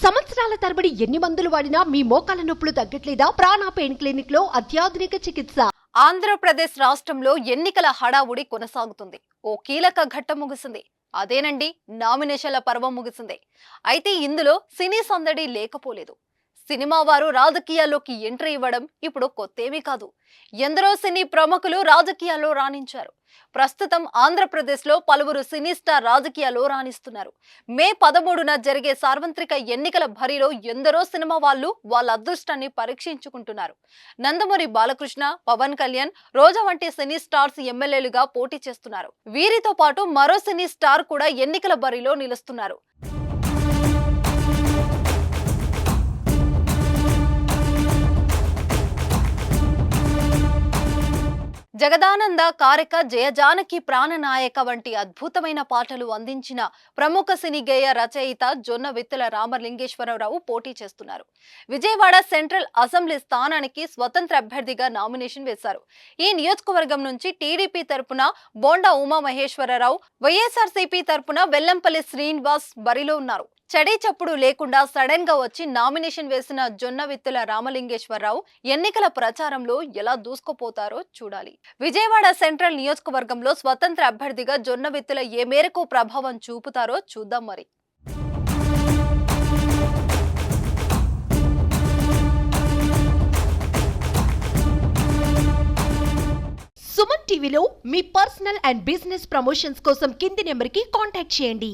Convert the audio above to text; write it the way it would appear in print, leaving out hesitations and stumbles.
సంవత్సరాల తరబడి ఎన్ని మందులు వాడినా మీ మోకాల నొప్పులు తగ్గట్లేదా? ప్రాణ పెయిన్ క్లినిక్ లో అత్యాధునిక చికిత్స. ఆంధ్రప్రదేశ్ రాష్ట్రంలో ఎన్నికల హడావుడి కొనసాగుతుంది. ఓ కీలక ఘట్టం ముగిసింది. అదేనండి, నామినేషన్ల పర్వం ముగిసింది. అయితే ఇందులో సినీ సందడి లేకపోలేదు. సినిమా వారు రాజకీయాల్లోకి ఎంట్రీ ఇవ్వడం ఇప్పుడు కొత్తేమీ కాదు. ఎందరో సినీ ప్రముఖులు రాజకీయాల్లో రాణించారు. ప్రస్తుతం ఆంధ్రప్రదేశ్లో పలువురు సినీ స్టార్ రాజకీయాల్లో రాణిస్తున్నారు. మే 13న జరిగే సార్వత్రిక ఎన్నికల బరిలో ఎందరో సినిమా వాళ్ళు వాళ్ళ అదృష్టాన్ని పరీక్షించుకుంటున్నారు. నందమూరి బాలకృష్ణ, పవన్ కళ్యాణ్, రోజా వంటి సినీ స్టార్స్ ఎమ్మెల్యేలుగా పోటీ చేస్తున్నారు. వీరితో పాటు మరో సినీ స్టార్ కూడా ఎన్నికల బరిలో నిలుస్తున్నారు. జగదానంద, కారిక, జయజానకి, ప్రాణనాయక వంటి అద్భుతమైన పాటలు అందించిన ప్రముఖ సినీ గేయ రచయిత జొన్న విత్తుల రామలింగేశ్వరరావు పోటీ చేస్తున్నారు. విజయవాడ సెంట్రల్ అసెంబ్లీ స్థానానికి స్వతంత్ర అభ్యర్థిగా నామినేషన్ వేశారు. ఈ నియోజకవర్గం నుంచి టీడీపీ తరపున బోండా ఉమామహేశ్వరరావు, వైఎస్ఆర్సీపీ తరపున వెల్లంపల్లి శ్రీనివాస్ బరిలో ఉన్నారు. చడీ చప్పుడు లేకుండా సడన్ గా వచ్చి నామినేషన్ వేసిన జొన్న విత్తుల రామలింగేశ్వరరావు ఎన్నికల ప్రచారంలో ఎలా దూసుకుపోతారో చూడాలి. విజయవాడ సెంట్రల్ నియోజకవర్గంలో స్వతంత్ర అభ్యర్థిగా జొన్న విత్తుల ఏ మేరకు ప్రభావం చూపుతారో చూద్దాం మరి. సుమన్ టీవీలో మీ పర్సనల్ అండ్ బిజినెస్ ప్రమోషన్స్ కోసం కింది నెంబర్కి కాంటాక్ట్ చేయండి.